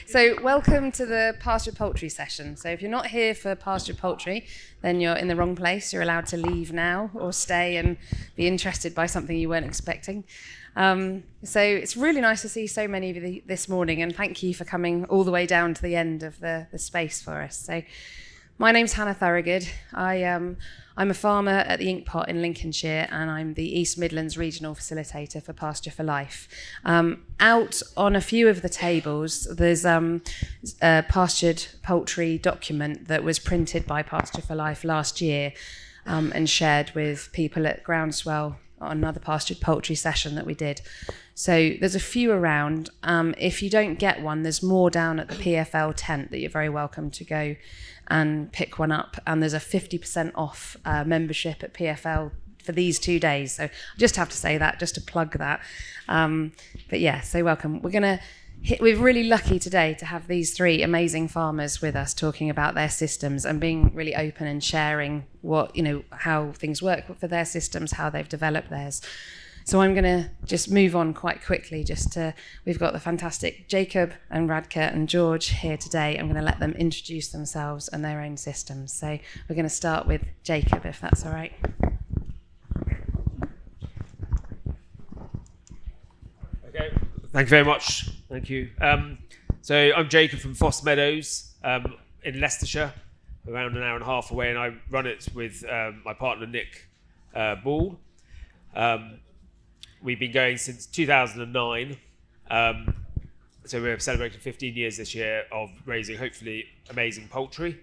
So welcome to the Pastured Poultry session. So if you're not here for Pastured Poultry, then you're in the wrong place. You're allowed to leave now or stay and be interested by something you weren't expecting. So it's really nice to see so many of you this morning, and thank you for coming all the way down to the end of the space for us. So my name's Hannah Thorogood. I'm a farmer at the Inkpot in Lincolnshire, and I'm the East Midlands Regional Facilitator for Pasture for Life. Out on a few of the tables, there's a Pastured Poultry document that was printed by Pasture for Life last year and shared with people at Groundswell on another Pastured Poultry session that we did. So there's a few around. If you don't get one, there's more down at the PFL tent that you're very welcome to go and pick one up. And there's a 50% off membership at PFL for these 2 days. So I just have to say that, just to plug that. But yeah, so welcome. We're really lucky today to have these three amazing farmers with us talking about their systems and being really open and sharing how things work for their systems, how they've developed theirs. So I'm going to just move on quite quickly. We've got the fantastic Jacob and Radka and George here today. I'm going to let them introduce themselves and their own systems. So we're going to start with Jacob, if that's all right. Okay, thank you very much. Thank you. So I'm Jacob from Foss Meadows in Leicestershire, around an hour and a half away, and I run it with my partner Nick Ball. We've been going since 2009, so we're celebrating 15 years this year of raising, hopefully, amazing poultry.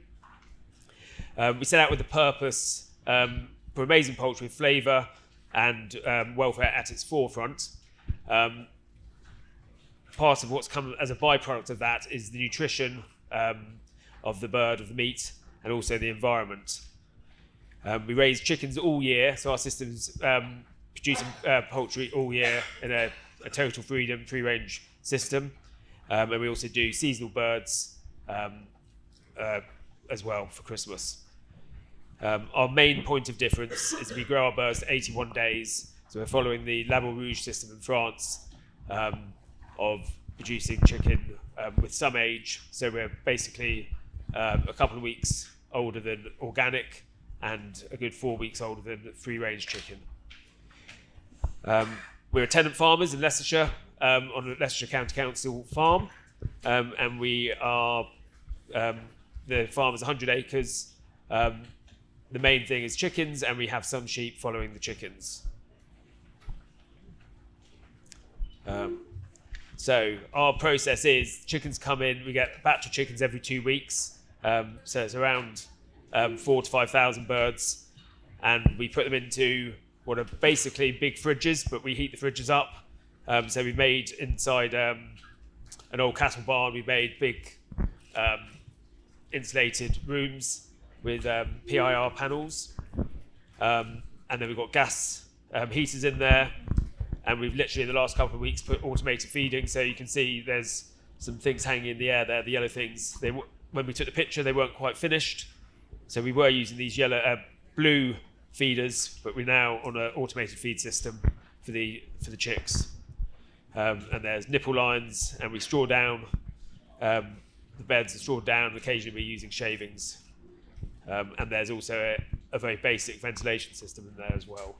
We set out with the purpose for amazing poultry with flavour and welfare at its forefront. Part of what's come as a byproduct of that is the nutrition of the bird, of the meat, and also the environment. We raise chickens all year, so our system's producing poultry all year in a total freedom, free-range system. And we also do seasonal birds as well for Christmas. Our main point of difference is we grow our birds to 81 days. So we're following the Label Rouge system in France of producing chicken with some age. So we're basically a couple of weeks older than organic and a good 4 weeks older than free-range chicken. We're tenant farmers in Leicestershire on a Leicestershire County Council farm, and we are the farm is 100 acres. The main thing is chickens, and we have some sheep following the chickens. So our process is chickens come in. We get a batch of chickens every 2 weeks, so it's around 4,000 to 5,000 birds, and we put them into what are basically big fridges, but we heat the fridges up. So we've made inside an old cattle barn, we've made big insulated rooms with PIR panels. And then we've got gas heaters in there. And we've literally in the last couple of weeks put automated feeding. So you can see there's some things hanging in the air there, the yellow things. When we took the picture, they weren't quite finished. So we were using these blue feeders, but we're now on an automated feed system for the chicks. And there's nipple lines, and we straw down. The beds are strawed down, and occasionally we're using shavings. And there's also a very basic ventilation system in there as well.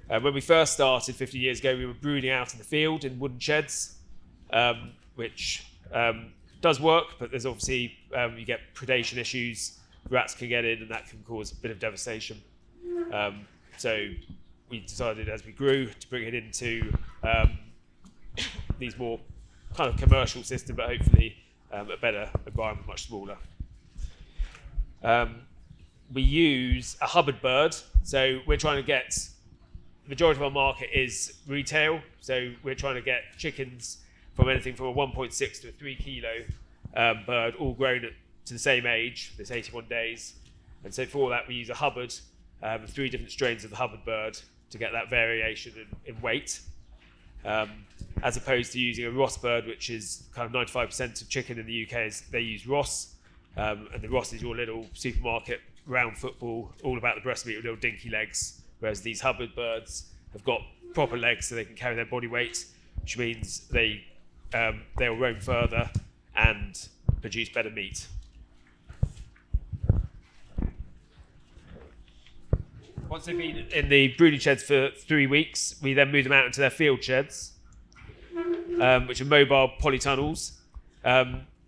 When we first started 50 years ago, we were brooding out in the field in wooden sheds, which does work, but there's obviously, you get predation issues. Rats can get in, and that can cause a bit of devastation. So we decided as we grew to bring it into these more kind of commercial system, but hopefully a better environment, much smaller. We use a Hubbard bird. So we're trying to get, the majority of our market is retail. So we're trying to get chickens from anything from a 1.6 to a 3 kilo bird, all grown to the same age, this 81 days. And so for that, we use a Hubbard, 3 different strains of the Hubbard bird to get that variation in weight, as opposed to using a Ross bird, which is kind of 95% of chicken in the UK, they use Ross. And the Ross is your little supermarket round football, all about the breast meat with little dinky legs, whereas these Hubbard birds have got proper legs so they can carry their body weight, which means they they'll roam further and produce better meat. Once they've been in the brooding sheds for 3 weeks, we then move them out into their field sheds, which are mobile polytunnels.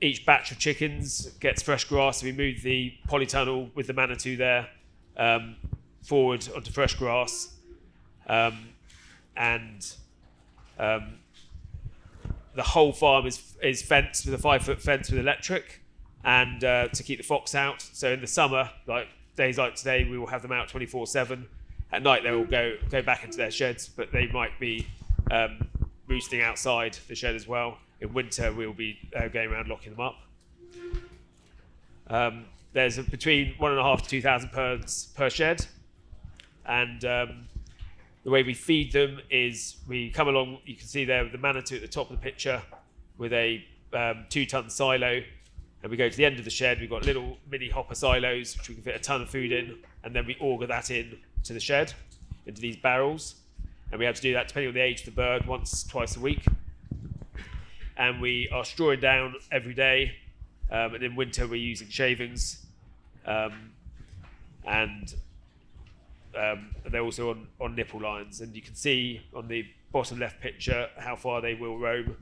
Each batch of chickens gets fresh grass, so we move the polytunnel with the Manitou there forward onto fresh grass. The whole farm is fenced with a 5-foot fence with electric, and to keep the fox out. So in the summer, like days like today, we will have them out 24/7. At night, they will go back into their sheds, but they might be roosting outside the shed as well. In winter, we'll be going around locking them up. There's between 1,500 to 2,000 birds per shed, and the way we feed them is we come along. You can see there the Manitou at the top of the picture with a 2-ton silo, and we go to the end of the shed. We've got little mini hopper silos which we can fit a ton of food in, and then we auger that in to the shed into these barrels, and we have to do that depending on the age of the bird twice a week. And we are strawing down every day, and in winter we're using shavings, and they're also on nipple lines, and you can see on the bottom left picture how far they will roam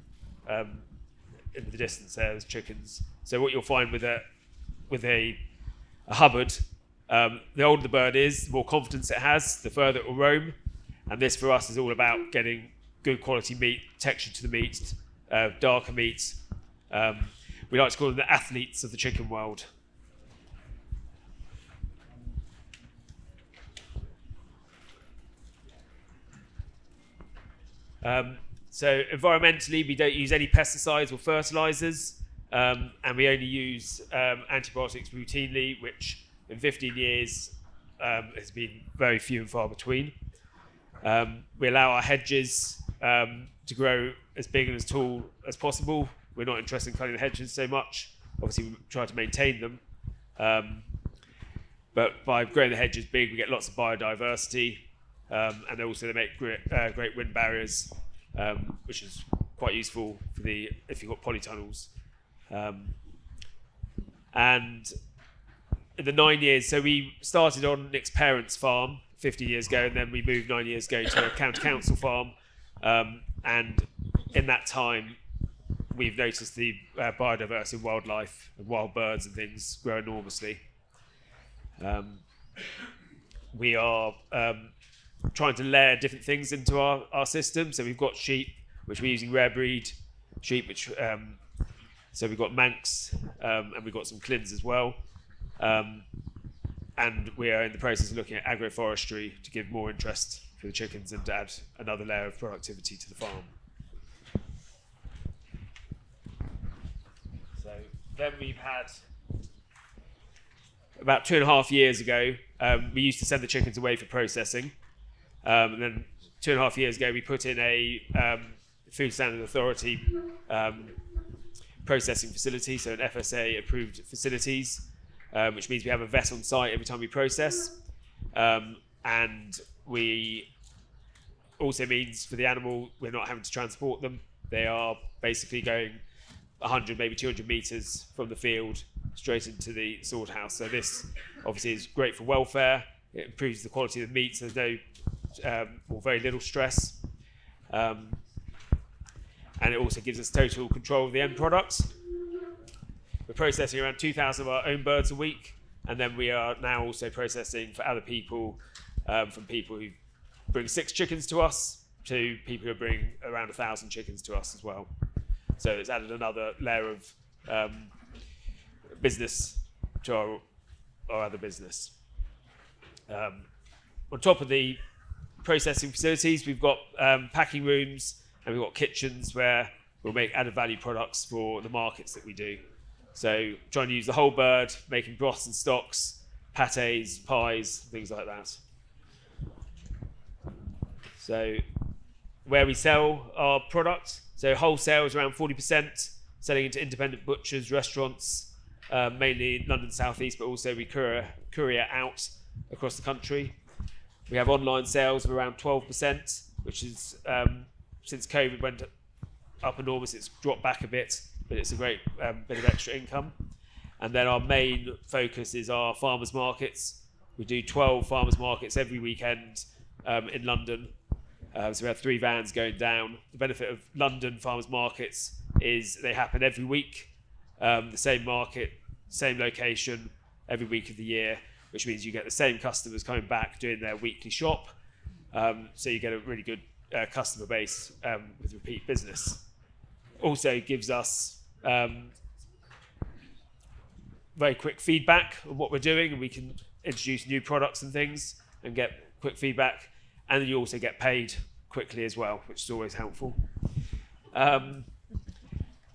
in the distance there as chickens. So what you'll find with a Hubbard, the older the bird is, the more confidence it has, the further it will roam, and this for us is all about getting good quality meat, texture to the meat, darker meat. We like to call them the athletes of the chicken world. So environmentally, we don't use any pesticides or fertilizers, and we only use antibiotics routinely, which in 15 years has been very few and far between. We allow our hedges to grow as big and as tall as possible. We're not interested in cutting the hedges so much. Obviously, we try to maintain them. But by growing the hedges big, we get lots of biodiversity. And also they make great wind barriers, which is quite useful for if you've got polytunnels. And in the 9 years, so we started on Nick's parents' farm 50 years ago, and then we moved 9 years ago to a county council farm. And in that time, we've noticed the biodiversity of wildlife and wild birds and things grow enormously. We are trying to layer different things into our system. So we've got sheep, which we're using rare breed sheep, which so we've got Manx, and we've got some Clins as well. And we are in the process of looking at agroforestry to give more interest for the chickens and to add another layer of productivity to the farm. So then we've had, about 2.5 years ago, we used to send the chickens away for processing. And then 2.5 years ago, we put in a Food Standard Authority processing facility, so an FSA approved facilities, which means we have a vet on site every time we process. And we also means for the animal, we're not having to transport them. They are basically going 100, maybe 200 meters from the field straight into the slaughterhouse. So this obviously is great for welfare. It improves the quality of the meat, so there's no or very little stress. And it also gives us total control of the end products. We're processing around 2,000 of our own birds a week, and then we are now also processing for other people, from people who bring 6 chickens to us to people who bring around 1,000 chickens to us as well. So it's added another layer of business to our other business. On top of the processing facilities, we've got packing rooms, and we've got kitchens where we'll make added value products for the markets that we do. So trying to use the whole bird, making broths and stocks, pâtés, pies, things like that. So where we sell our product, so wholesale is around 40%, selling into independent butchers, restaurants, mainly in London South East, but also we courier out across the country. We have online sales of around 12%, which is, since COVID went up enormous. It's dropped back a bit, but it's a great bit of extra income. And then our main focus is our farmers markets. We do 12 farmers markets every weekend in London. So we have 3 vans going down. The benefit of London farmers markets is they happen every week. The same market, same location, every week of the year, which means you get the same customers coming back doing their weekly shop. So you get a really good customer base with repeat business. Also gives us very quick feedback on what we're doing, and we can introduce new products and things and get quick feedback. And then you also get paid quickly as well, which is always helpful. And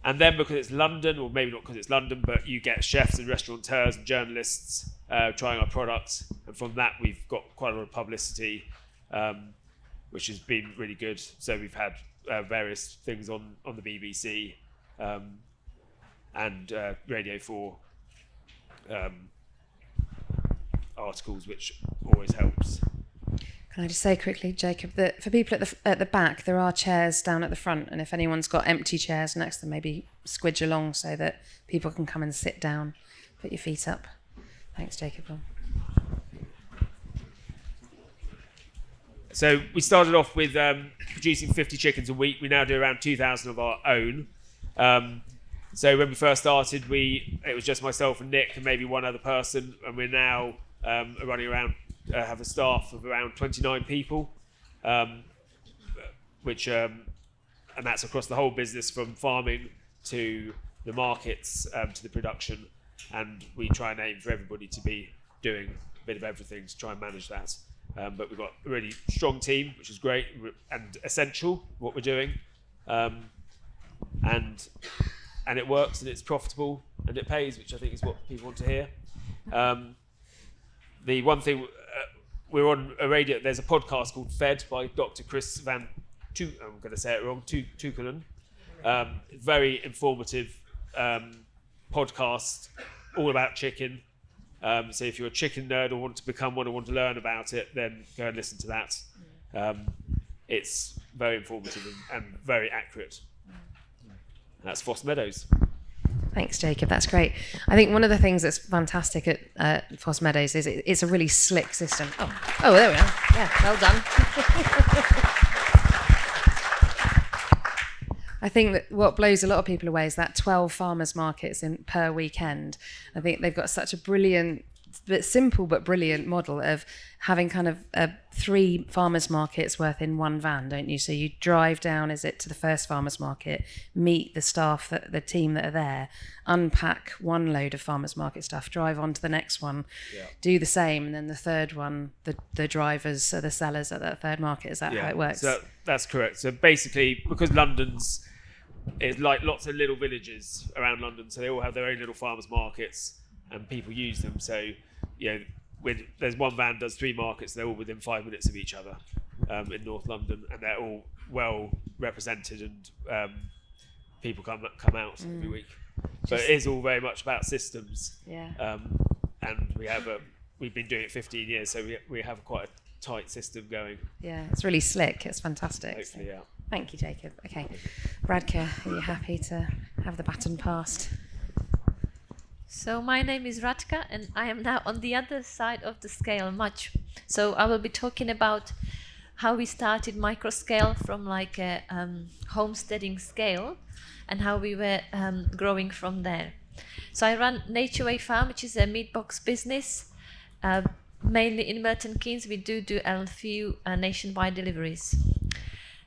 then because it's London, or maybe not because it's London, but you get chefs and restaurateurs and journalists trying our products. And from that, we've got quite a lot of publicity, which has been really good. So we've had various things on the BBC and Radio 4 articles, which always helps. Can I just say quickly, Jacob, that for people at the back, there are chairs down at the front, and if anyone's got empty chairs next to them, maybe squidge along so that people can come and sit down, put your feet up. Thanks, Jacob. So we started off with producing 50 chickens a week. We now do around 2,000 of our own. So when we first started, it was just myself and Nick and maybe one other person, and we're now running around, have a staff of around 29 people, which and that's across the whole business, from farming to the markets to the production. And we try and aim for everybody to be doing a bit of everything to try and manage that. But we've got a really strong team, which is great and essential, what we're doing. And it works, and it's profitable, and it pays, which I think is what people want to hear. The one thing, we're on a radio, there's a podcast called Fed by Dr. Chris Van I'm going to say it wrong, Tukelen. Very informative podcast, all about chicken. So if you're a chicken nerd or want to become one or want to learn about it, then go and listen to that. It's very informative and very accurate. That's Foss Meadows. Thanks, Jacob. That's great. I think one of the things that's fantastic at Foss Meadows is it's a really slick system. Oh, there we are. Yeah, well done. I think that what blows a lot of people away is that 12 farmers markets per weekend. I think they've got such a brilliant, simple but brilliant model of having kind of 3 farmers markets worth in one van, don't you? So you drive down, to the first farmers market, meet the staff, the team that are there, unpack one load of farmers market stuff, drive on to the next one, do the same, and then the third one, the drivers or the sellers at that third market. Is that how it works? So that's correct. So basically, because it's like lots of little villages around London, so they all have their own little farmers markets, and people use them. So, there's one van does 3 markets, they're all within 5 minutes of each other in North London, and they're all well represented, and people come out every week. But it is all very much about systems. Yeah. And we've been doing it 15 years, so we have quite a tight system going. Yeah, it's really slick. It's fantastic. Hopefully, yeah. Thank you, Jacob. Okay, Radka, are you happy to have the baton passed? So my name is Radka, and I am now on the other side of the scale much. So I will be talking about how we started microscale from like a homesteading scale, and how we were growing from there. So I run Nature Way Farm, which is a meat box business, mainly in Milton Keynes. We do a few nationwide deliveries.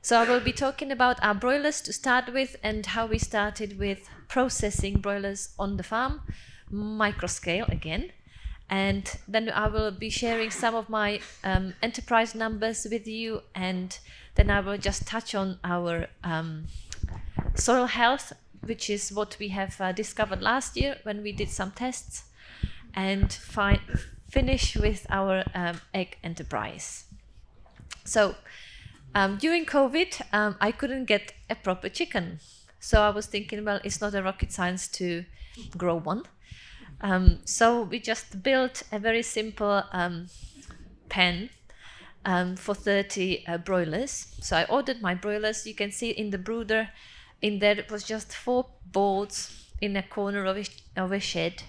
So I will be talking about our broilers to start with, and how we started with processing broilers on the farm, microscale again. And then I will be sharing some of my enterprise numbers with you, and then I will just touch on our soil health, which is what we have discovered last year when we did some tests, and finish with our egg enterprise. So during COVID, I couldn't get a proper chicken. So I was thinking, well, it's not a rocket science to grow one. So we just built a very simple pen for 30 broilers. So I ordered my broilers. You can see in the brooder in there it was just 4 boards in a corner of a shed.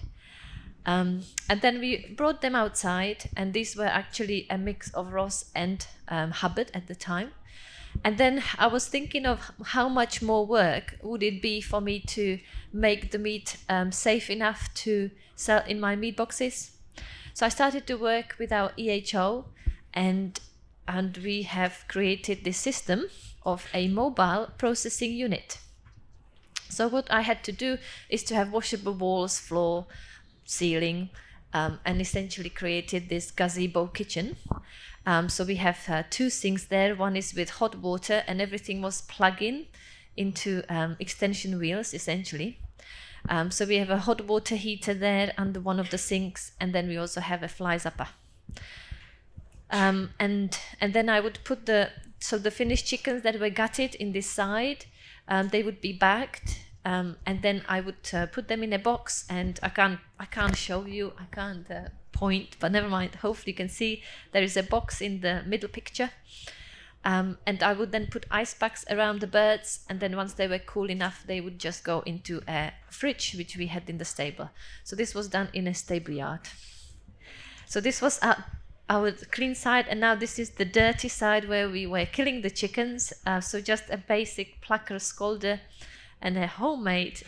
And then we brought them outside, and these were actually a mix of Ross and Hubbard at the time. And then I was thinking of how much more work would it be for me to make the meat safe enough to sell in my meat boxes. So I started to work with our EHO, and we have created this system of a mobile processing unit. So what I had to do is to have washable walls, floor, ceiling, and essentially created this gazebo kitchen. So we have 2 sinks there. One is with hot water, and everything was plugged in into extension wheels, essentially. So we have a hot water heater there under one of the sinks, and then we also have a fly zapper. And then I would put the finished chickens that were gutted in this side, they would be bagged, and then I would put them in a box, and I can't show you, I can't point, but never mind, hopefully you can see there is a box in the middle picture. And I would then put ice packs around the birds, and then once they were cool enough, they would just go into a fridge, which we had in the stable. So this was done in a stable yard. So this was our clean side, and now this is the dirty side where we were killing the chickens. So just a basic plucker, scalder, and a homemade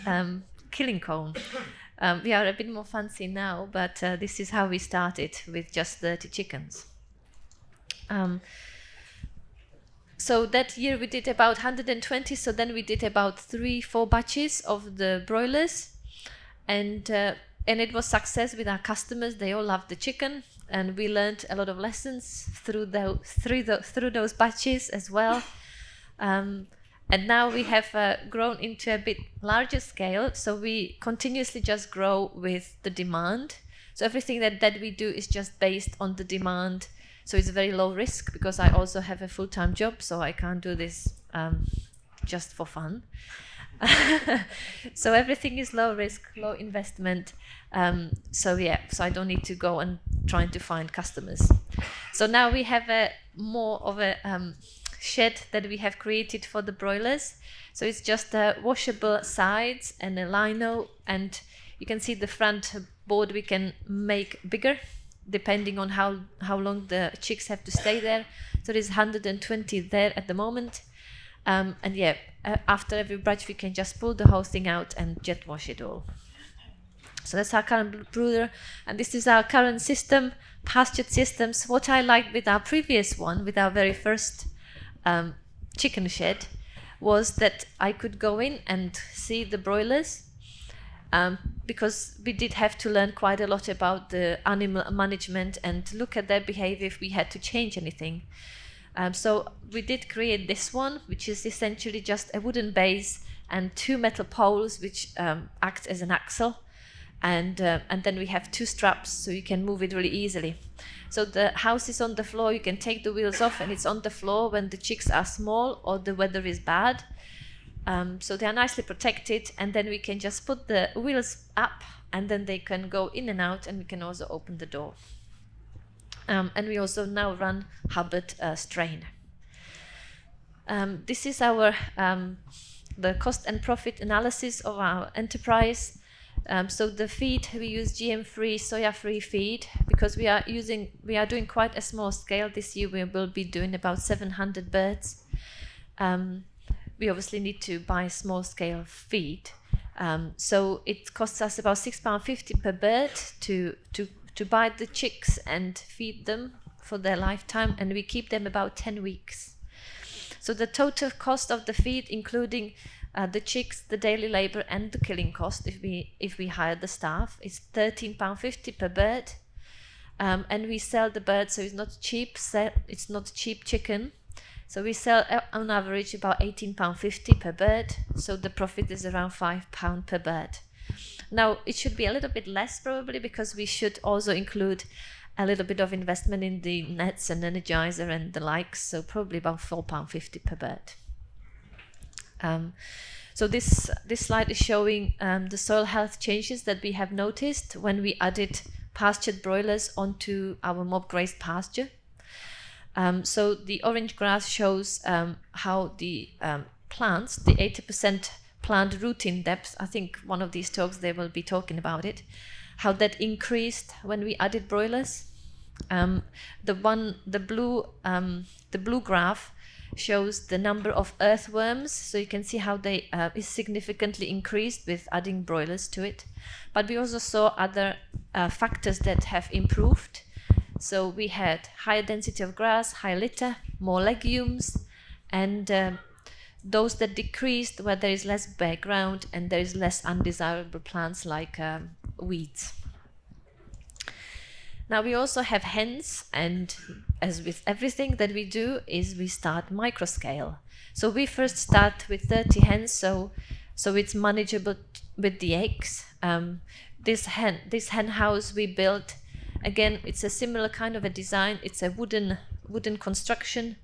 killing cone. We are a bit more fancy now, but this is how we started with just 30 chickens. So that year we did about 120, so then we did about 3-4 batches of the broilers, and it was success with our customers. They all loved the chicken, and we learned a lot of lessons through those batches as well. And now we have grown into a bit larger scale, so we continuously just grow with the demand. So everything that we do is just based on the demand. So it's very low risk, because I also have a full-time job, so I can't do this just for fun. So everything is low risk, low investment. So I don't need to go and trying to find customers. So now we have more of a shed that we have created for the broilers. So it's just washable sides and a lino, and you can see the front board we can make bigger depending on how long the chicks have to stay there. So there's 120 there at the moment. After every batch we can just pull the whole thing out and jet wash it all. So that's our current brooder, and this is our current system, pastured systems. What I liked with our previous one, with our very first chicken shed, was that I could go in and see the broilers, because we did have to learn quite a lot about the animal management and look at their behavior if we had to change anything. So we did create this one, which is essentially just a wooden base and 2 metal poles which act as an axle, and then we have 2 straps so you can move it really easily. So the house is on the floor, you can take the wheels off, and it's on the floor when the chicks are small or the weather is bad. So they are nicely protected, and then we can just put the wheels up, and then they can go in and out, and we can also open the door. And we also now run Hubbard strain. This is our the cost and profit analysis of our enterprise. So the feed, we use GM-free, soya-free feed, because we are doing quite a small scale. This year we will be doing about 700 birds. We obviously need to buy small scale feed. So it costs us about £6.50 per bird to buy the chicks and feed them for their lifetime, and we keep them about 10 weeks. So the total cost of the feed, including the chicks, the daily labor, and the killing cost, if we hire the staff, is £13.50 per bird. And we sell the bird, so it's not cheap. It's not cheap chicken. So we sell on average about £18.50 per bird. So the profit is around £5 per bird. Now it should be a little bit less probably, because we should also include a little bit of investment in the nets and energizer and the likes. So probably about £4.50 per bird. So this slide is showing the soil health changes that we have noticed when we added pastured broilers onto our mob grazed pasture. So the orange grass shows how the plants, the 80% plant rooting depth, I think one of these talks they will be talking about it, how that increased when we added broilers. The blue graph shows the number of earthworms, so you can see how they is significantly increased with adding broilers to it. But we also saw other factors that have improved. So we had higher density of grass, higher litter, more legumes, and those that decreased where there is less background and there is less undesirable plants like weeds. Now we also have hens, and as with everything that we do is we start micro scale. So we first start with 30 hens, so it's manageable with the eggs. This hen house we built, again, it's a similar kind of a design. It's a wooden construction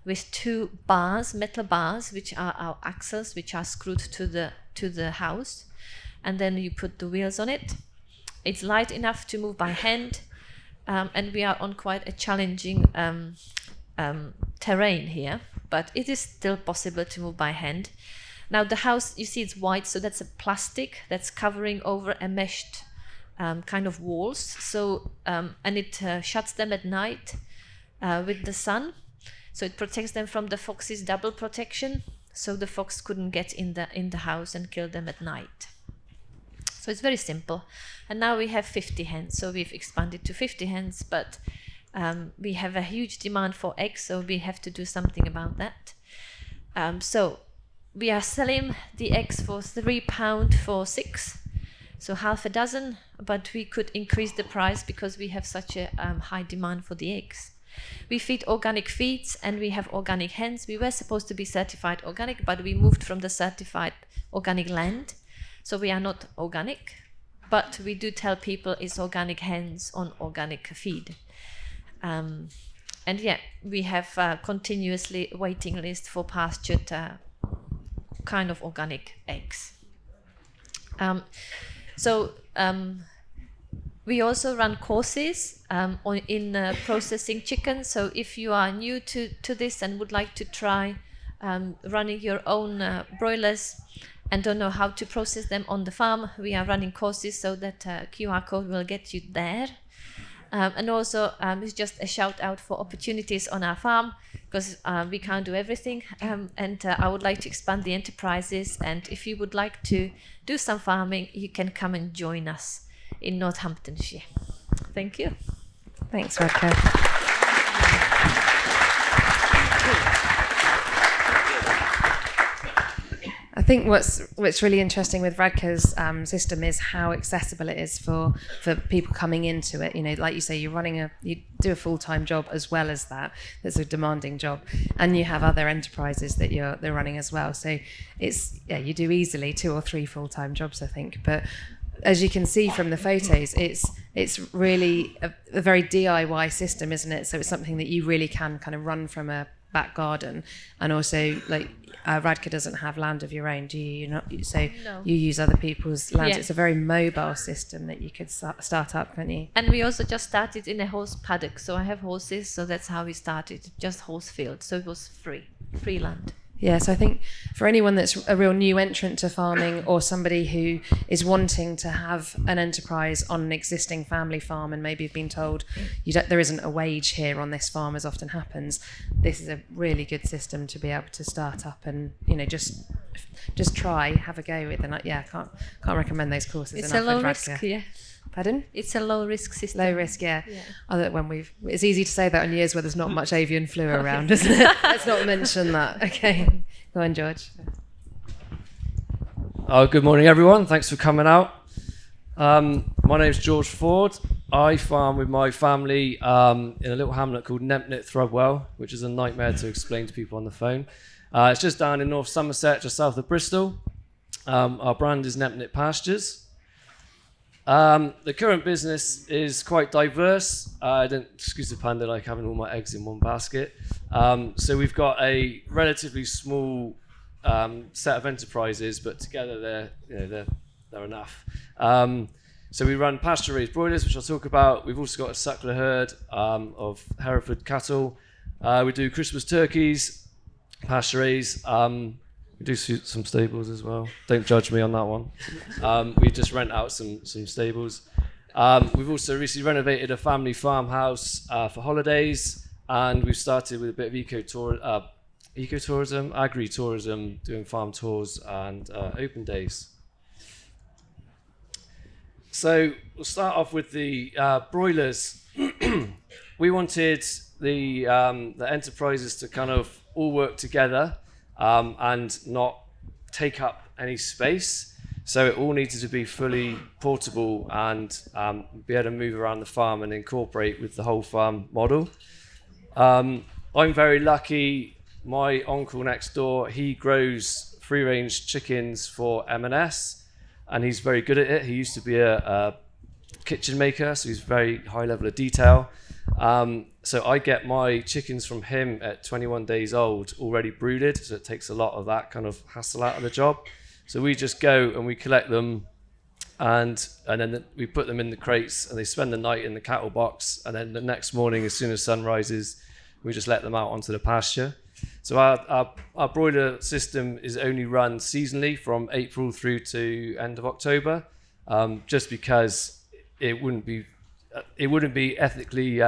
with 2 bars, metal bars, which are our axles, which are screwed to the house, and then you put the wheels on it. It's light enough to move by hand. And we are on quite a challenging terrain here, but it is still possible to move by hand. Now the house, you see it's white, so that's a plastic that's covering over a meshed kind of walls. So and it shuts them at night with the sun, so it protects them from the foxes, double protection, so the fox couldn't get in the house and kill them at night. So it's very simple. And now we have 50 hens, so we've expanded to 50 hens, but we have a huge demand for eggs, so we have to do something about that. So we are selling the eggs for £3 for 6, so half a dozen, but we could increase the price because we have such a high demand for the eggs. We feed organic feeds and we have organic hens. We were supposed to be certified organic, but we moved from the certified organic land. So we are not organic, but we do tell people it's organic hens on organic feed. And yeah, we have continuously waiting list for pastured kind of organic eggs. We also run courses in processing chicken. So if you are new to this and would like to try running your own broilers, and don't know how to process them on the farm, we are running courses, so that QR code will get you there. And also it's just a shout out for opportunities on our farm, because we can't do everything, and I would like to expand the enterprises, and if you would like to do some farming, you can come and join us in Northamptonshire. Thank you. Thanks, Radka. I think what's really interesting with Radka's system is how accessible it is for people coming into it. You know, like you say, you do a full-time job as well as that. That's a demanding job, and you have other enterprises that they're running as well. So you do easily 2 or 3 full-time jobs, I think. But as you can see from the photos, it's really a very DIY system, isn't it? So it's something that you really can kind of run from a back garden, and also like. Radka doesn't have land of your own, do you? No. You use other people's land. Yeah. It's a very mobile system that you could start up, can't you? And we also just started in a horse paddock. So I have horses, so that's how we started, just horse field. So it was free land. Yeah, so I think for anyone that's a real new entrant to farming, or somebody who is wanting to have an enterprise on an existing family farm and maybe have been told there isn't a wage here on this farm, as often happens, this is a really good system to be able to start up and just try, have a go with. And I can't recommend those courses enough. It's a low risk, yeah. Pardon? It's a low risk system. Low risk, yeah. It's easy to say that on years where there's not much avian flu around, isn't it? Let's not mention that. Okay, go on, George. Good morning, everyone. Thanks for coming out. My name's George Ford. I farm with my family in a little hamlet called Nempnett, Thorogood, which is a nightmare to explain to people on the phone. It's just down in North Somerset, just south of Bristol. Our brand is Nempnett Pastures. The current business is quite diverse. I don't, excuse the pun, like having all my eggs in one basket. So we've got a relatively small set of enterprises, but together they're enough. So we run pasture-raised broilers, which I'll talk about. We've also got a suckler herd of Hereford cattle. We do Christmas turkeys, pasture-raised. We We do some stables as well. Don't judge me on that one. We just rent out some stables. We've also recently renovated a family farmhouse for holidays, and we've started with a bit of ecotourism, agri-tourism, doing farm tours and open days. So we'll start off with the broilers. We wanted the enterprises to kind of all work together and not take up any space. So it all needed to be fully portable and be able to move around the farm and incorporate with the whole farm model. I'm very lucky. My uncle next door, he grows free-range chickens for M&S, and he's very good at it. He used to be a kitchen maker, so he's very high level of detail. So I get my chickens from him at 21 days old, already brooded, so it takes a lot of that kind of hassle out of the job. So we just go and we collect them, and then we put them in the crates, and they spend the night in the cattle box, and then the next morning, as soon as sun rises, we just let them out onto the pasture. So our broiler system is only run seasonally from April through to end of October, just because it wouldn't be ethically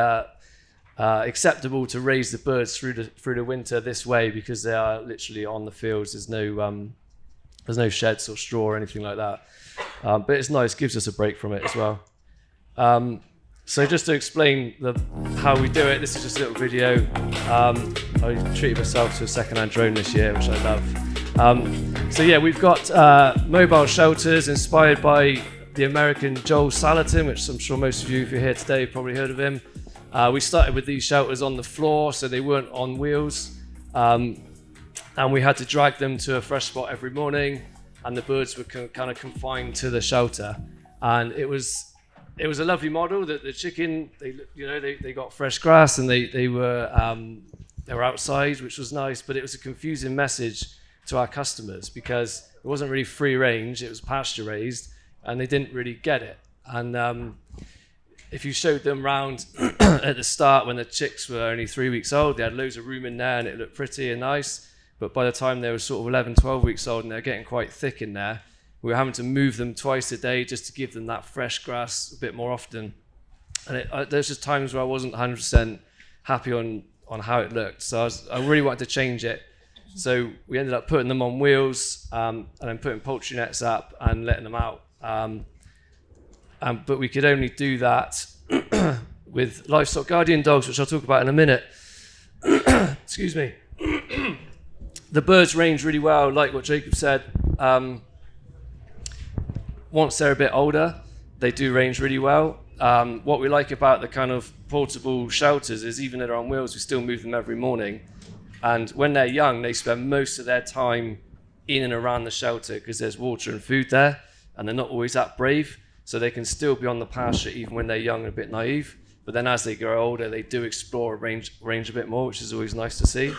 acceptable to raise the birds through the winter this way, because they are literally on the fields. There's no sheds or straw or anything like that. But it's nice, gives us a break from it as well. So just to explain how we do it, this is just a little video. I treated myself to a second-hand drone this year, which I love. So yeah, we've got mobile shelters inspired by the American Joel Salatin, which I'm sure most of you, if you're here today, have probably heard of him. We started with these shelters on the floor, so they weren't on wheels. And we had to drag them to a fresh spot every morning, and the birds were kind of confined to the shelter. And it was a lovely model that the chicken, they got fresh grass, and they were outside, which was nice, but it was a confusing message to our customers because it wasn't really free range, it was pasture raised, and they didn't really get it. And if you showed them around at the start when the chicks were only 3 weeks old, they had loads of room in there and it looked pretty and nice. But by the time they were sort of 11, 12 weeks old and they're getting quite thick in there, we were having to move them twice a day just to give them that fresh grass a bit more often. And there's just times where I wasn't 100% happy on how it looked. So I really wanted to change it. So we ended up putting them on wheels and then putting poultry nets up and letting them out. But we could only do that with livestock guardian dogs, which I'll talk about in a minute. Excuse me. The birds range really well, like what Jacob said. Once they're a bit older, they do range really well. What we like about the kind of portable shelters is even though they're on wheels, we still move them every morning. And when they're young, they spend most of their time in and around the shelter because there's water and food there, and they're not always that brave. So they can still be on the pasture even when they're young and a bit naive. But then as they grow older, they do explore range a bit more, which is always nice to see.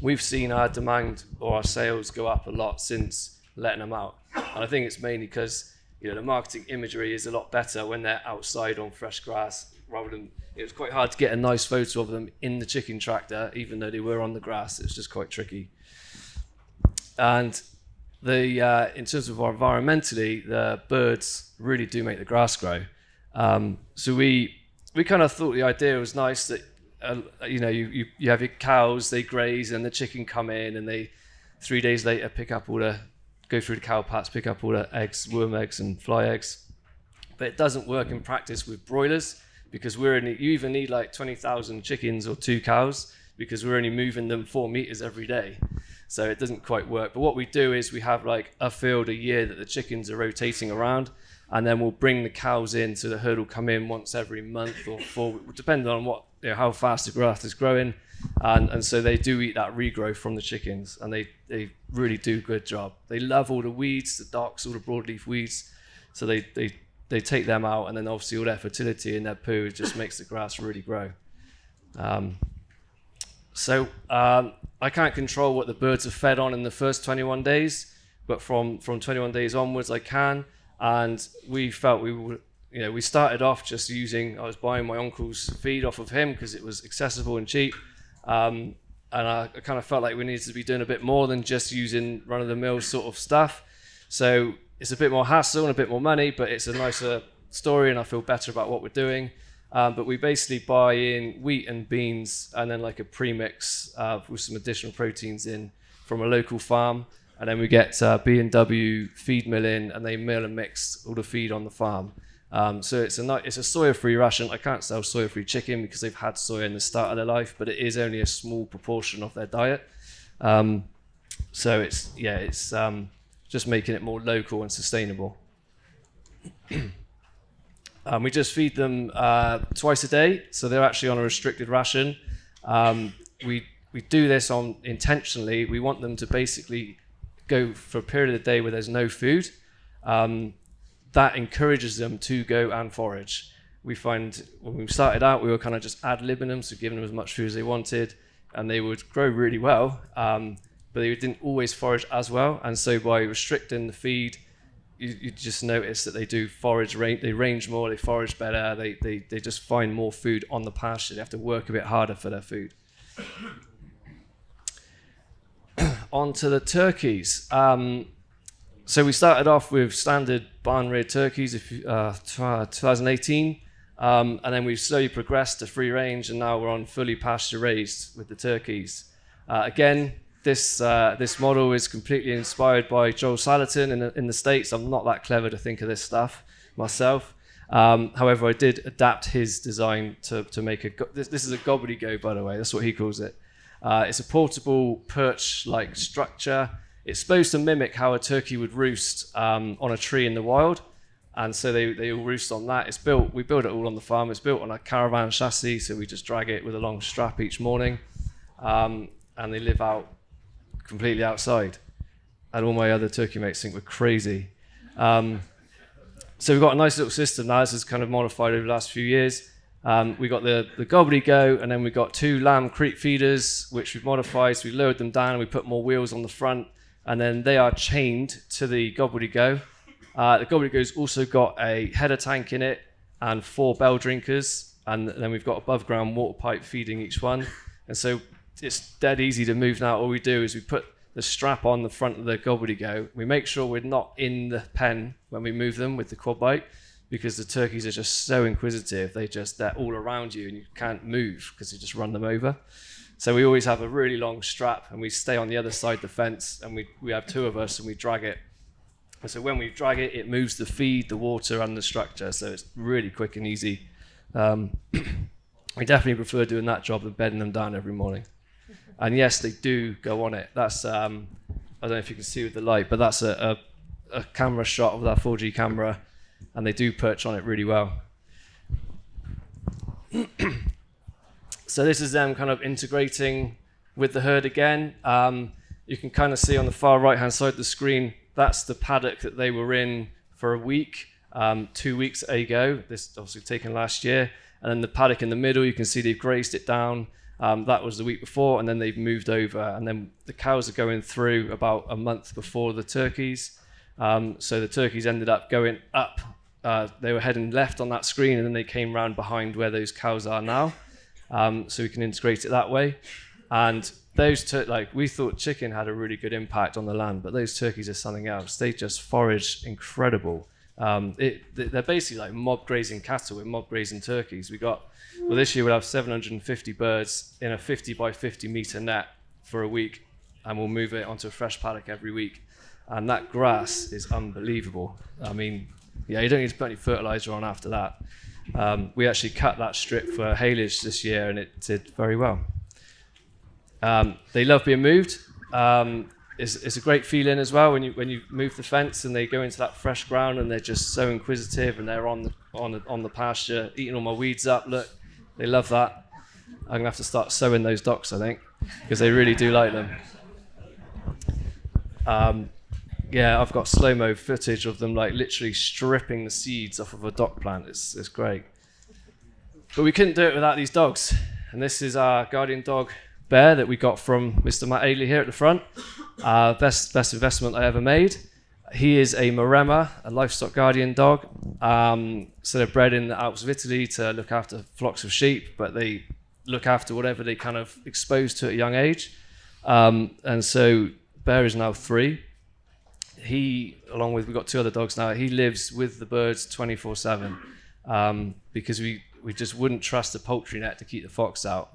We've seen our demand or our sales go up a lot since letting them out. And I think it's mainly because the marketing imagery is a lot better when they're outside on fresh grass rather than, it was quite hard to get a nice photo of them in the chicken tractor, even though they were on the grass. It's just quite tricky. And in terms of environmentally, the birds really do make the grass grow. So we kind of thought the idea was nice that you have your cows, they graze, and the chicken come in, and they 3 days later go through the cow pats, pick up all the eggs, worm eggs and fly eggs. But it doesn't work in practice with broilers because you either need like 20,000 chickens or 2 cows because we're only moving them 4 meters every day. So it doesn't quite work. But what we do is we have like a field a year that the chickens are rotating around, and then we'll bring the cows in, so the herd will come in once every month or 4, depending on how fast the grass is growing. And so they do eat that regrowth from the chickens, and they really do a good job. They love all the weeds, the docks, all the broadleaf weeds. So they take them out, and then obviously all their fertility and their poo just makes the grass really grow. I can't control what the birds are fed on in the first 21 days, but from 21 days onwards I can. And we felt we started off just I was buying my uncle's feed off of him because it was accessible and cheap. And and I kind of felt like we needed to be doing a bit more than just using run-of-the-mill sort of stuff. So it's a bit more hassle and a bit more money, but it's a nicer story, and I feel better about what we're doing. But we basically buy in wheat and beans, and then like a premix with some additional proteins in from a local farm, and then we get B&W feed mill in, and they mill and mix all the feed on the farm. So it's a soya-free ration. I can't sell soya-free chicken because they've had soya in the start of their life, but it is only a small proportion of their diet. So it's just making it more local and sustainable. We just feed them twice a day, so they're actually on a restricted ration. We do this intentionally. We want them to basically go for a period of the day where there's no food. That encourages them to go and forage. We find when we started out, we were kind of just ad-libbing them, so giving them as much food as they wanted, and they would grow really well, but they didn't always forage as well. And so by restricting the feed, you just notice that they do forage, they range more, they forage better, they just find more food on the pasture. They have to work a bit harder for their food. On to the turkeys. So we started off with standard barn-reared turkeys 2018, and then we've slowly progressed to free range, and now we're on fully pasture-raised with the turkeys. Again, this model is completely inspired by Joel Salatin in the States. I'm not that clever to think of this stuff myself. However, I did adapt his design to make this is a gobbledygook, by the way. That's what he calls it. It's a portable perch-like structure. It's supposed to mimic how a turkey would roost on a tree in the wild, and so they all roost on that. We build it all on the farm. It's built on a caravan chassis, so we just drag it with a long strap each morning, and they live out completely outside. And all my other turkey mates think we're crazy. So we've got a nice little system now. This is kind of modified over the last few years. We got the gobbledygook, and then we got 2 lamb creep feeders, which we've modified. So we lowered them down, and we put more wheels on the front, and then they are chained to the gobbledygook. The gobbledygook's also got a header tank in it and 4 bell drinkers, and then we've got above ground water pipe feeding each one. And so it's dead easy to move now. All we do is we put the strap on the front of the gobbledygook. We make sure we're not in the pen when we move them with the quad bike, because the turkeys are just so inquisitive. They're all around you and you can't move because you just run them over. So we always have a really long strap, and we stay on the other side of the fence, and we have 2 of us, and we drag it. And so when we drag it, it moves the feed, the water, and the structure. So it's really quick and easy. We definitely prefer doing that job than bedding them down every morning. And yes, they do go on it. That's I don't know if you can see with the light, but that's a camera shot of that 4G camera, and they do perch on it really well. So this is them kind of integrating with the herd again. You can kind of see on the far right-hand side of the screen, that's the paddock that they were in for a week, 2 weeks ago. This obviously taken last year. And then the paddock in the middle, you can see they've grazed it down. That was the week before, and then they've moved over. And then the cows are going through about a month before the turkeys. So the turkeys ended up going up. They were heading left on that screen, and then they came round behind where those cows are now. So we can integrate it that way. And those we thought chicken had a really good impact on the land, but those turkeys are something else. They just forage incredible. They're basically like mob grazing cattle with mob grazing turkeys. This year we'll have 750 birds in a 50 by 50 meter net for a week, and we'll move it onto a fresh paddock every week. And that grass is unbelievable. I mean, yeah, you don't need to put any fertilizer on after that. We actually cut that strip for haylage this year, and it did very well. They love being moved. It's a great feeling as well when you move the fence and they go into that fresh ground, and they're just so inquisitive, and they're on the pasture eating all my weeds up. Look, they love that. I'm gonna have to start sowing those docks, I think, because they really do like them. Yeah, I've got slow-mo footage of them like literally stripping the seeds off of a dock plant. It's great. But we couldn't do it without these dogs. And this is our guardian dog, Bear, that we got from Mr. Matt Ailey here at the front. Best investment I ever made. He is a Maremma, a livestock guardian dog. So they're bred in the Alps of Italy to look after flocks of sheep, but they look after whatever they kind of exposed to at a young age. And so Bear is now 3. He, along with, we've got 2 other dogs now, he lives with the birds 24/7 because we just wouldn't trust the poultry net to keep the fox out.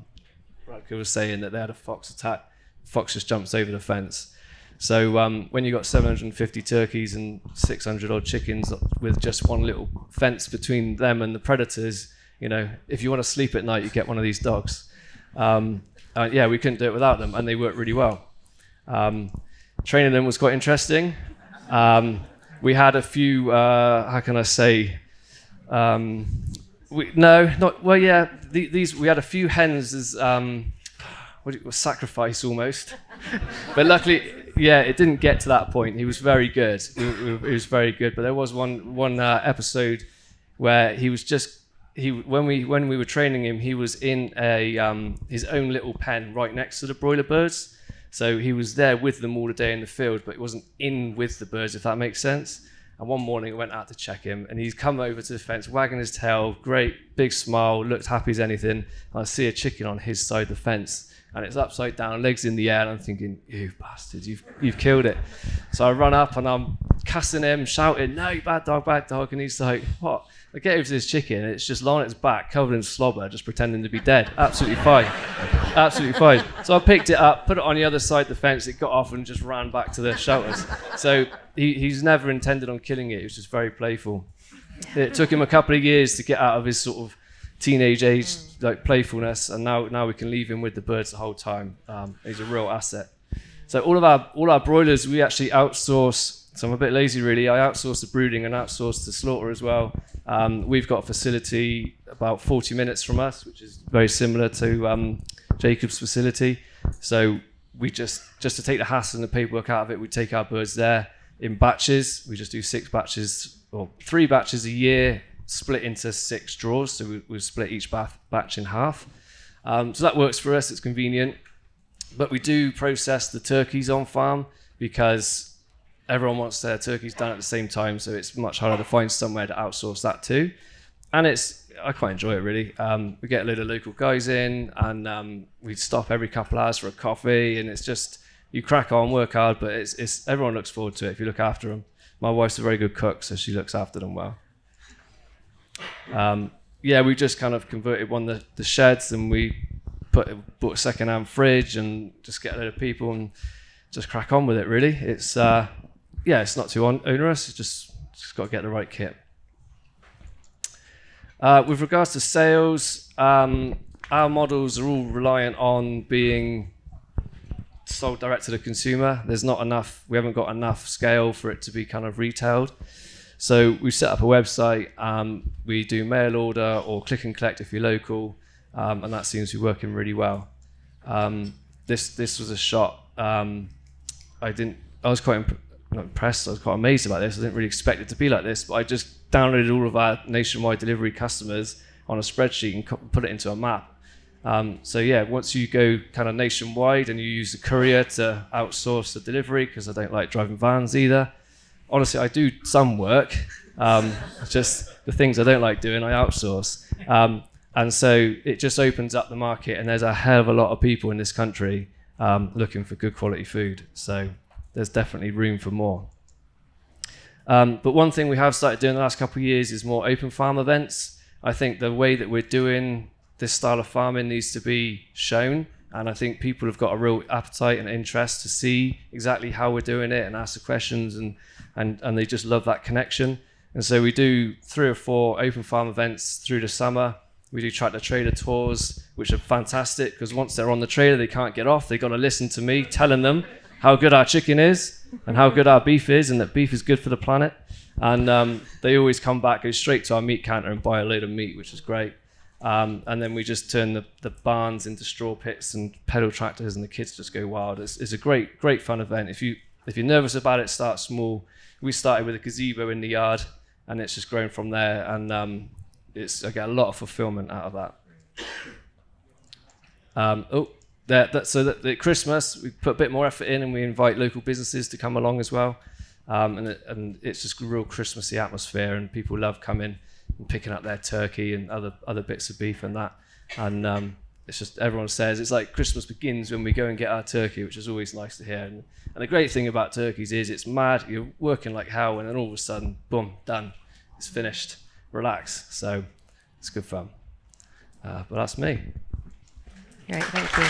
Radka was saying that they had a fox attack. Fox just jumps over the fence. So when you got 750 turkeys and 600 odd chickens with just one little fence between them and the predators, if you want to sleep at night, you get one of these dogs. We couldn't do it without them, and they work really well. Training them was quite interesting. We had a few, how can I say? We had a few hens as sacrifice almost. But luckily, it didn't get to that point. He was very good. He was very good. But there was one episode where he was when we were training him, he was in his own little pen right next to the broiler birds. So he was there with them all the day in the field, but he wasn't in with the birds, if that makes sense. And one morning I went out to check him, and he's come over to the fence, wagging his tail, great, big smile, looked happy as anything. And I see a chicken on his side of the fence, and it's upside down, legs in the air, and I'm thinking, you bastard, you've killed it. So I run up, and I'm cussing him, shouting, no, bad dog, and he's like, what? I get over to this chicken, and it's just lying on its back, covered in slobber, just pretending to be dead. Absolutely fine. Absolutely fine. So I picked it up, put it on the other side of the fence, it got off and just ran back to the shelters. So he's never intended on killing it, he was just very playful. It took him a couple of years to get out of his sort of teenage age, like playfulness, and now we can leave him with the birds the whole time. He's a real asset. So all our broilers, we actually outsource. So I'm a bit lazy, really. I outsource the brooding and outsource the slaughter as well. We've got a facility about 40 minutes from us, which is very similar to Jacob's facility. So we just to take the hassle and the paperwork out of it, we take our birds there in batches. We just do 6 batches or 3 batches a year, split into 6 draws. So we split each batch in half. So that works for us. It's convenient. But we do process the turkeys on farm because everyone wants their turkeys done at the same time, so it's much harder to find somewhere to outsource that to. And I quite enjoy it, really. We get a load of local guys in, and we stop every couple hours for a coffee, and it's just, you crack on, work hard, but it's everyone looks forward to it if you look after them. My wife's a very good cook, so she looks after them well. We just kind of converted one of the sheds, and we bought a second-hand fridge and just get a load of people and just crack on with it, really. It's not too onerous. It's just got to get the right kit. With regards to sales, our models are all reliant on being sold direct to the consumer. There's not enough. We haven't got enough scale for it to be kind of retailed. So we set up a website. We do mail order or click and collect if you're local, and that seems to be working really well. This was a shot. I was quite not impressed. I was quite amazed about this. I didn't really expect it to be like this, but I just downloaded all of our nationwide delivery customers on a spreadsheet and put it into a map. Once you go kind of nationwide and you use the courier to outsource the delivery, because I don't like driving vans either. Honestly, I do some work. Just the things I don't like doing, I outsource. And so it just opens up the market, and there's a hell of a lot of people in this country looking for good quality food. So there's definitely room for more. But one thing we have started doing the last couple of years is more open farm events. I think the way that we're doing this style of farming needs to be shown, and I think people have got a real appetite and interest to see exactly how we're doing it and ask the questions, and they just love that connection. And so we do 3 or 4 open farm events through the summer. We do tractor trailer tours, which are fantastic because once they're on the trailer, they can't get off. They've got to listen to me telling them how good our chicken is and how good our beef is, and that beef is good for the planet. And they always come back, go straight to our meat counter and buy a load of meat, which is great. And then we just turn the barns into straw pits and pedal tractors, and the kids just go wild. It's a great fun event. If you're nervous about it, start small. We started with a gazebo in the yard, and it's just grown from there. And I get a lot of fulfillment out of that. So at Christmas, we put a bit more effort in, and we invite local businesses to come along as well. And it's just a real Christmassy atmosphere, and people love coming and picking up their turkey and other bits of beef and that. And it's just, everyone says it's like Christmas begins when we go and get our turkey, which is always nice to hear. And the great thing about turkeys is it's mad, you're working like hell, and then all of a sudden, boom, done, it's finished, relax. So it's good fun. But that's me. Great, thank you.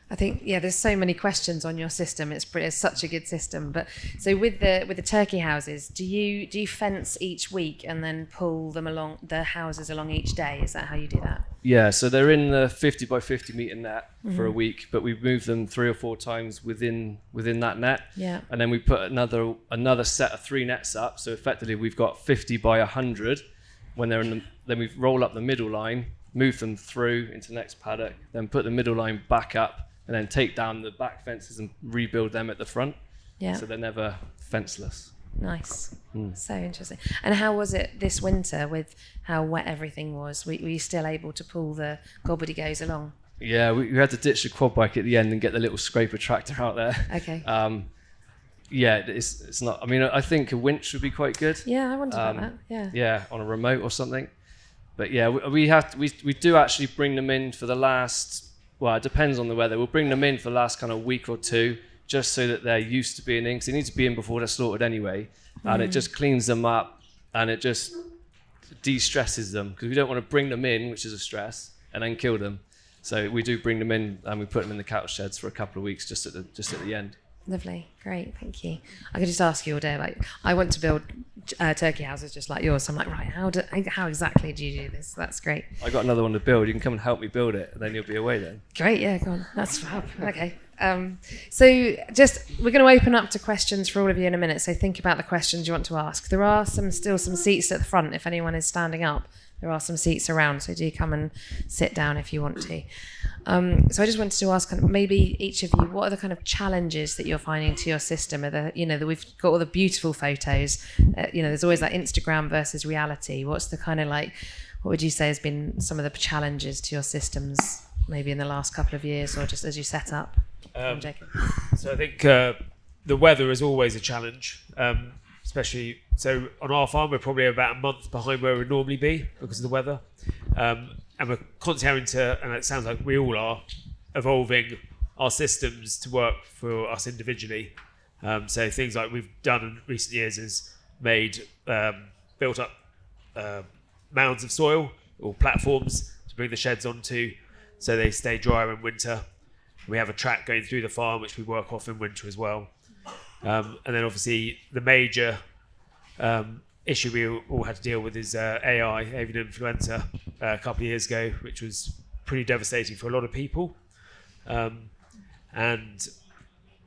I think, yeah, there's so many questions on your system. It's such a good system. But so with the turkey houses, do you fence each week and then pull them along the houses along each day? Is that how you do that? Yeah, so they're in the 50 by 50 meter net for a week, but we move them 3 or 4 times within that net. Yeah. And then we put another set of 3 nets up. So effectively, we've got 50 by 100. When they're then we roll up the middle line, move them through into the next paddock, then put the middle line back up, and then take down the back fences and rebuild them at the front. Yeah. So they're never fenceless. Nice. So interesting. And how was it this winter with how wet everything was? Were you still able to pull the gobbledygoes along? Yeah, we had to ditch the quad bike at the end and get the little scraper tractor out there. Okay. Yeah, it's not. I mean, I think a winch would be quite good. Yeah, I wondered about that. Yeah. Yeah, on a remote or something. But yeah, we do actually bring them in for the last. Well, it depends on the weather. We'll bring them in for the last kind of week or 2, just so that they're used to being in, because they need to be in before they're slaughtered anyway. And it just cleans them up, and it just de-stresses them, because we don't want to bring them in, which is a stress, and then kill them. So we do bring them in, and we put them in the cattle sheds for a couple of weeks, just at the end. Lovely, great, thank you. I could just ask you all day, like, I want to build turkey houses just like yours. So I'm like, right, how exactly do you do this? That's great. I got another one to build. You can come and help me build it, and then you'll be away then. Great, yeah, go on. That's fab. Okay. So we're going to open up to questions for all of you in a minute. So think about the questions you want to ask. There are still some seats at the front if anyone is standing up. There are some seats around, so do come and sit down if you want to. So I just wanted to ask, maybe each of you, what are the kind of challenges that you're finding to your system? Are that we've got all the beautiful photos. There's always that Instagram versus reality. What's the kind of what would you say has been some of the challenges to your systems, maybe in the last couple of years, or just as you set up? Jacob. So I think the weather is always a challenge. Especially, so on our farm, we're probably about a month behind where we'd normally be because of the weather. And we're constantly having to, and it sounds like we all are, evolving our systems to work for us individually. So things like we've done in recent years is built up mounds of soil or platforms to bring the sheds onto so they stay drier in winter. We have a track going through the farm, which we work off in winter as well. And then obviously the major issue we all had to deal with is AI, avian influenza, a couple of years ago, which was pretty devastating for a lot of people. And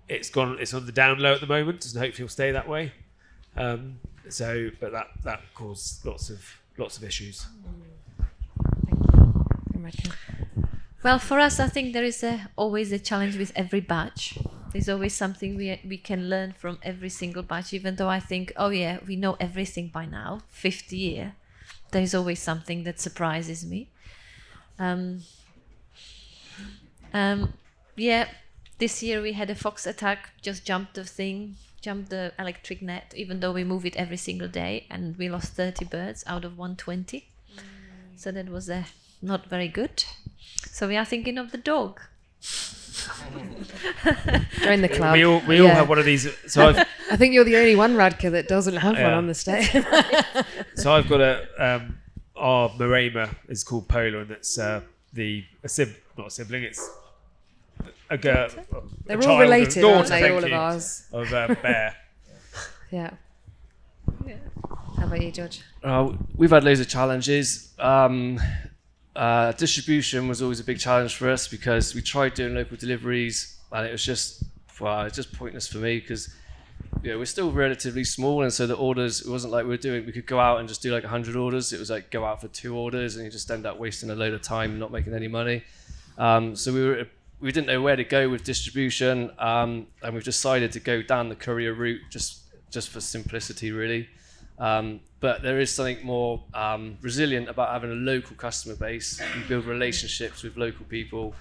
it's on the down low at the moment, and hopefully it'll stay that way. But that caused lots of issues. Thank you. Well, for us, I think there is always a challenge with every batch. There's always something we can learn from every single batch, even though I think, oh yeah, we know everything by now, 50 year. There's always something that surprises me. This year we had a fox attack, just jumped the electric net, even though we move it every single day, and we lost 30 birds out of 120. So that was not very good. So we are thinking of the dog. Join the club. We all have one of these. So I think you're the only one, Radka, that doesn't have one on the stage. So I've got our Marema is called Polar, and it's not a sibling. It's a girl. They're all related, aren't they? All of ours. Of Bear. Yeah. How about you, George? We've had loads of challenges. Distribution was always a big challenge for us because we tried doing local deliveries, and it was just pointless for me because we're still relatively small, and so the orders, it wasn't like we could go out and just do like 100 orders. It was like go out for 2 orders and you just end up wasting a load of time and not making any money. So we didn't know where to go with distribution, and we've decided to go down the courier route just for simplicity, really. But there is something more resilient about having a local customer base. You build relationships with local people.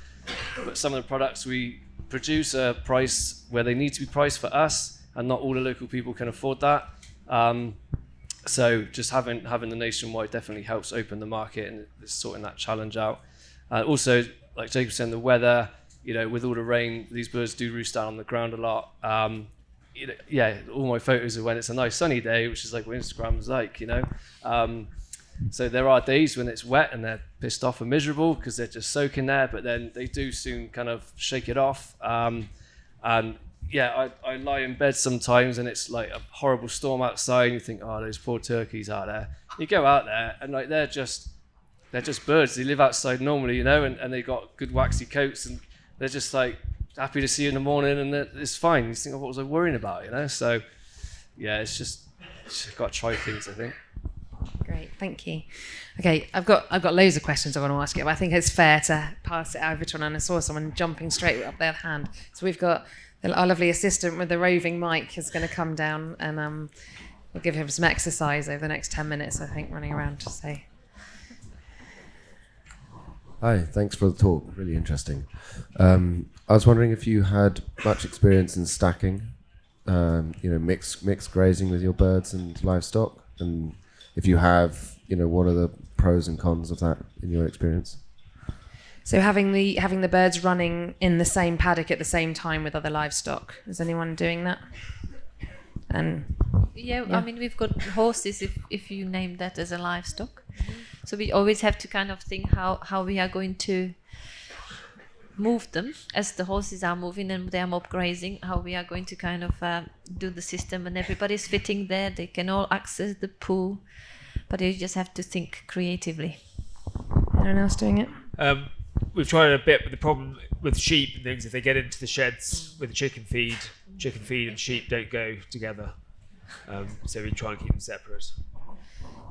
But some of the products we produce are priced where they need to be priced for us, and not all the local people can afford that. So just having the nationwide definitely helps open the market and is sorting that challenge out. Also, like Jacob said, the weather, with all the rain, these birds do roost down on the ground a lot. All my photos are when it's a nice sunny day, which is like what Instagram's like, So there are days when it's wet and they're pissed off and miserable because they're just soaking there, but then they do soon kind of shake it off. I lie in bed sometimes and it's like a horrible storm outside and you think, oh, those poor turkeys out there. You go out there and like they're just birds. They live outside normally, and they've got good waxy coats and they're just like happy to see you in the morning and it's fine. You think, oh, what was I worrying about, So yeah, it's just got to try things, I think. Great, thank you. Okay, I've got loads of questions I want to ask you, but I think it's fair to pass it over to one. And I saw someone jumping straight up their hand. So we've got our lovely assistant with the roving mic is going to come down and we'll give him some exercise over the next 10 minutes, I think, running around to say. Hi, thanks for the talk. Really interesting. I was wondering if you had much experience in stacking, mixed grazing with your birds and livestock, and if you have, what are the pros and cons of that in your experience? So having the birds running in the same paddock at the same time with other livestock, is anyone doing that? And yeah. I mean, we've got horses, if you name that as a livestock. So we always have to kind of think how we are going to move them as the horses are moving and they are mob grazing, how we are going to kind of do the system, and everybody's fitting there, they can all access the pool, but you just have to think creatively. Anyone else doing it? We've tried it a bit, but the problem with sheep and things, if they get into the sheds with the chicken feed and sheep don't go together. So we try and keep them separate.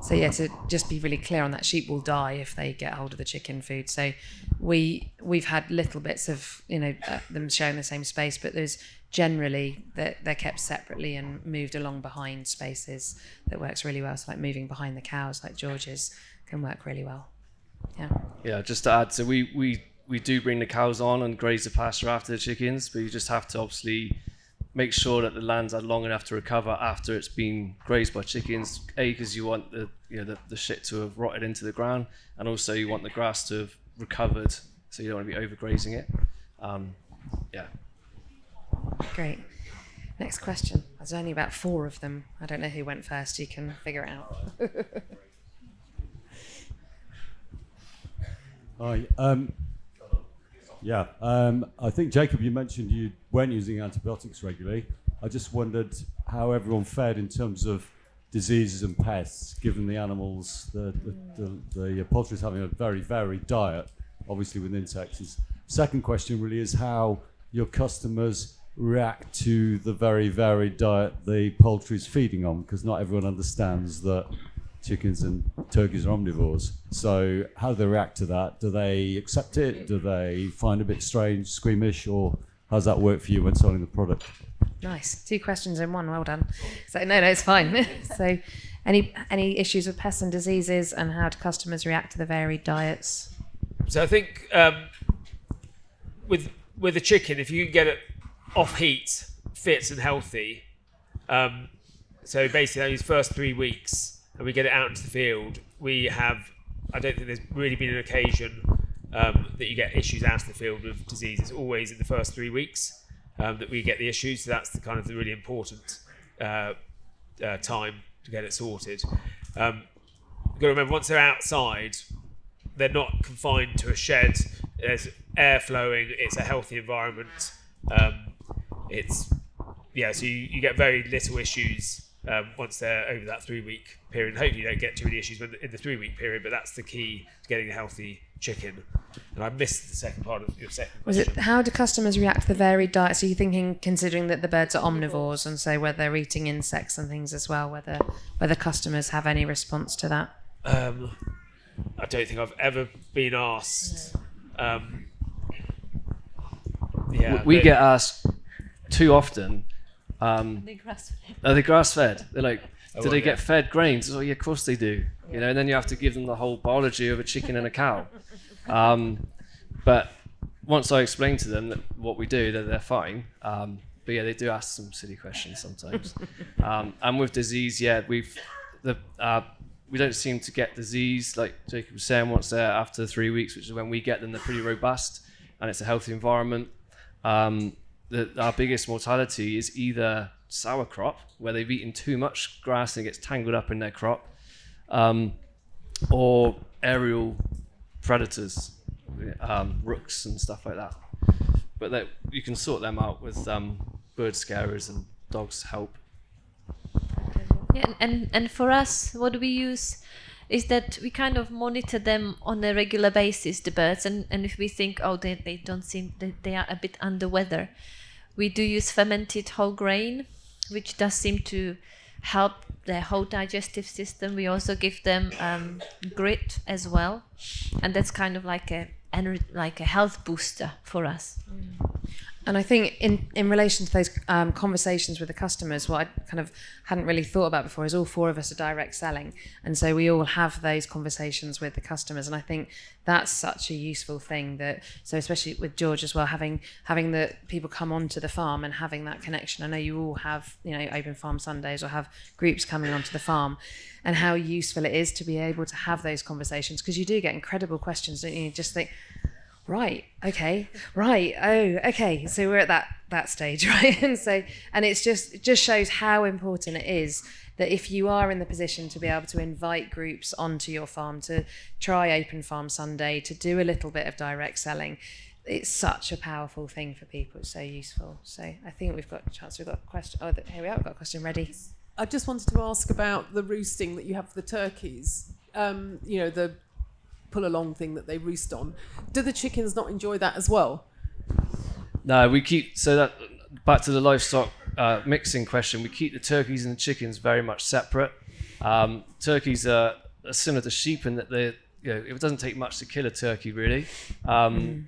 So yeah, to just be really clear on that, sheep will die if they get hold of the chicken food. So we've had little bits of them sharing the same space, but there's generally they're kept separately and moved along behind spaces. That works really well. So like moving behind the cows, like George's, can work really well. Yeah, just to add, so we do bring the cows on and graze the pasture after the chickens, but you just have to obviously make sure that the lands are long enough to recover after it's been grazed by chickens. Because you want the shit to have rotted into the ground, and also you want the grass to have recovered, so you don't want to be overgrazing it. Great. Next question. There's only about 4 of them. I don't know who went first. You can figure it out. Hi. I think, Jacob, you mentioned you weren't using antibiotics regularly. I just wondered how everyone fared in terms of diseases and pests, given the animals, the poultry is having a very varied diet, obviously with insects. Second question really is how your customers react to the very varied diet the poultry is feeding on, because not everyone understands that chickens and turkeys are omnivores. So how do they react to that? Do they accept it? Do they find it a bit strange, squeamish, or how does that work for you when selling the product? Nice. 2 questions in one. Well done. So no, it's fine. So any issues with pests and diseases, and how do customers react to the varied diets? So I think with the chicken, if you can get it off heat, fit and healthy, so basically those first 3 weeks, and we get it out into the field, I don't think there's really been an occasion that you get issues out of the field with disease. It's always in the first 3 weeks that we get the issues, so that's the really important time to get it sorted. You've got to remember, once they're outside, they're not confined to a shed. There's air flowing, it's a healthy environment. So you get very little issues once they're over that 3-week period. Hopefully you don't get too many issues in the 3-week period, but that's the key to getting a healthy chicken. And I missed the second part of your second question. How do customers react to the varied diet? So you're thinking, considering that the birds are omnivores, and so whether they're eating insects and things as well, whether customers have any response to that? I don't think I've ever been asked. We get asked too often. Are they grass-fed? Are they grass-fed? They're like, do they get fed grains? Oh yeah, of course they do. And then you have to give them the whole biology of a chicken and a cow. But once I explain to them that what we do, that they're fine. But yeah, they do ask some silly questions sometimes. And with disease, we don't seem to get disease, like Jacob was saying, once they're after 3 weeks, which is when we get them. They're pretty robust, and it's a healthy environment. Our biggest mortality is either sour crop, where they've eaten too much grass and it gets tangled up in their crop, or aerial predators, rooks and stuff like that. But you can sort them out with bird scarers, and dogs help. Yeah, and for us, what we use is that we kind of monitor them on a regular basis, the birds, and if we think, oh, they don't seem, they are a bit under weather, we do use fermented whole grain, which does seem to help their whole digestive system. We also give them grit as well, and that's kind of like a health booster for us. And I think in relation to those conversations with the customers, what I kind of hadn't really thought about before is all four of us are direct selling. And so we all have those conversations with the customers. And I think that's such a useful thing, so especially with George as well, having the people come onto the farm and having that connection. I know you all have, open farm Sundays or have groups coming onto the farm, and how useful it is to be able to have those conversations, because you do get incredible questions, don't you? You just think, right, okay, right, oh, okay, so we're at that stage, right? And it just shows how important it is that if you are in the position to be able to invite groups onto your farm, to try Open Farm Sunday, to do a little bit of direct selling, it's such a powerful thing for people. It's so useful. So I think we've got a chance. We've got a question. Oh, here we are. We've got a question ready. I just wanted to ask about the roosting that you have for the turkeys. The pull along thing that they roost on. Do the chickens not enjoy that as well? No, we keep, so that back to the livestock mixing question, we keep the turkeys and the chickens very much separate. Turkeys are similar to sheep in that it doesn't take much to kill a turkey, really.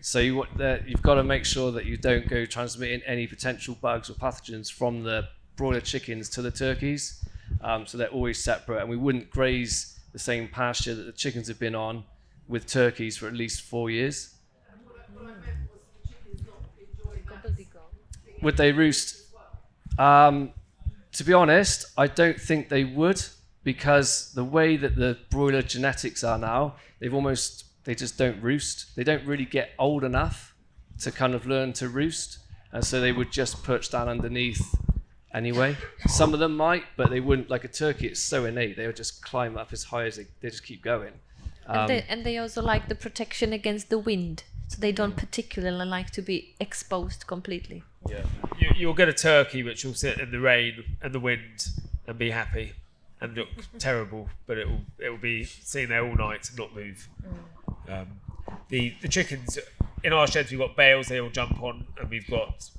So you've got to make sure that you don't go transmitting any potential bugs or pathogens from the broiler chickens to the turkeys. So they're always separate, and we wouldn't graze the same pasture that the chickens have been on with turkeys for at least 4 years. Would they roost? To be honest, I don't think they would, because the way that the broiler genetics are now, they just don't roost. They don't really get old enough to kind of learn to roost, and so they would just perch down underneath anyway. Some of them might, but they wouldn't. Like a turkey, it's so innate, they would just climb up as high as they just keep going. And they also like the protection against the wind, so they don't particularly like to be exposed completely. Yeah, you'll get a turkey which will sit in the rain and the wind and be happy and look terrible, but it will be sitting there all night and not move. The chickens in our sheds, we've got bales they all jump on, and we've got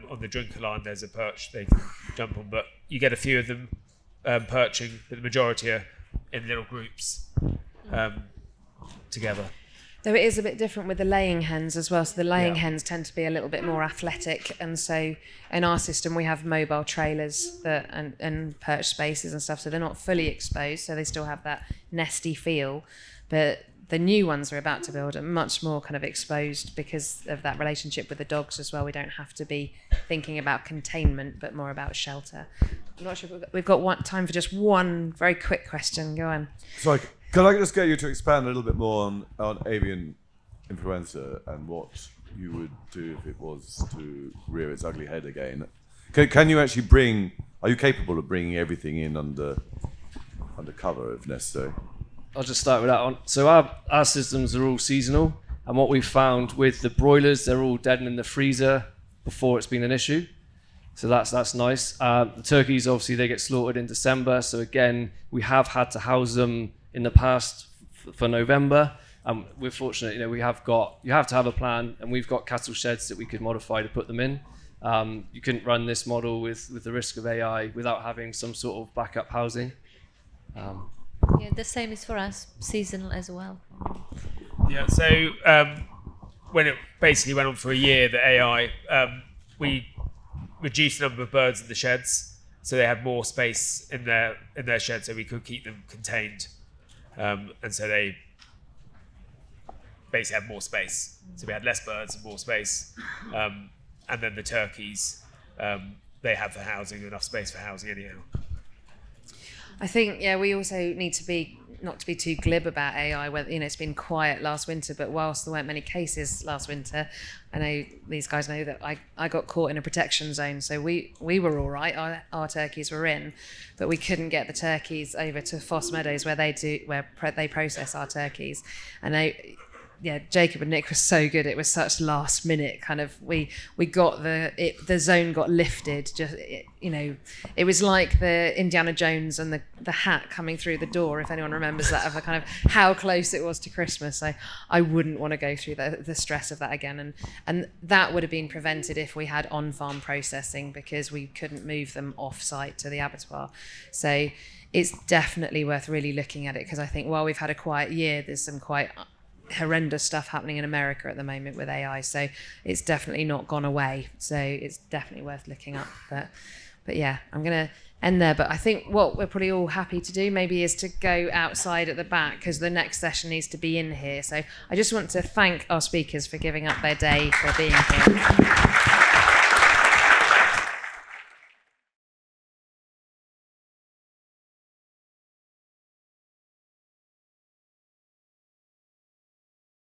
on the drinker line there's a perch they can jump on, but you get a few of them perching, but the majority are in little groups together. Though it is a bit different with the laying hens as well. So the laying hens tend to be a little bit more athletic, and so in our system we have mobile trailers and perch spaces and stuff, so they're not fully exposed, so they still have that nesty feel. But the new ones we're about to build are much more kind of exposed because of that relationship with the dogs as well. We don't have to be thinking about containment, but more about shelter. I'm not sure if we've got time for just one very quick question. Go on. Sorry, could I just get you to expand a little bit more on avian influenza and what you would do if it was to rear its ugly head again? Can you actually are you capable of bringing everything in under cover if necessary? I'll just start with that one. So our systems are all seasonal, and what we've found with the broilers, they're all dead in the freezer before it's been an issue. So that's nice. The turkeys, obviously, they get slaughtered in December. So again, we have had to house them in the past for November. We're fortunate, you have to have a plan, and we've got cattle sheds that we could modify to put them in. You couldn't run this model with the risk of AI without having some sort of backup housing. Yeah, the same is for us, seasonal as well. Yeah, so when it basically went on for a year, the AI, we reduced the number of birds in the sheds, so they had more space in their shed, so we could keep them contained, and so they basically had more space. So we had less birds and more space, and then the turkeys, they have the housing, enough space for housing anyhow. I think, we also need to be not to be too glib about AI. Whether it's been quiet last winter, but whilst there weren't many cases last winter, I know these guys know that I got caught in a protection zone, so we were all right. Our turkeys were in, but we couldn't get the turkeys over to Foss Meadows where they process our turkeys, and Jacob and Nick were so good. It was such last minute kind of. We got the zone got lifted. It was like the Indiana Jones and the hat coming through the door. If anyone remembers that, of a kind of how close it was to Christmas. I wouldn't want to go through the stress of that again. And that would have been prevented if we had on-farm processing, because we couldn't move them off-site to the abattoir. So it's definitely worth really looking at it, because I think while we've had a quiet year, there's some quite horrendous stuff happening in America at the moment with AI, so it's definitely not gone away, so it's definitely worth looking up. But yeah, I'm gonna end there, but I think what we're probably all happy to do maybe is to go outside at the back, because the next session needs to be in here. So I just want to thank our speakers for giving up their day for being here.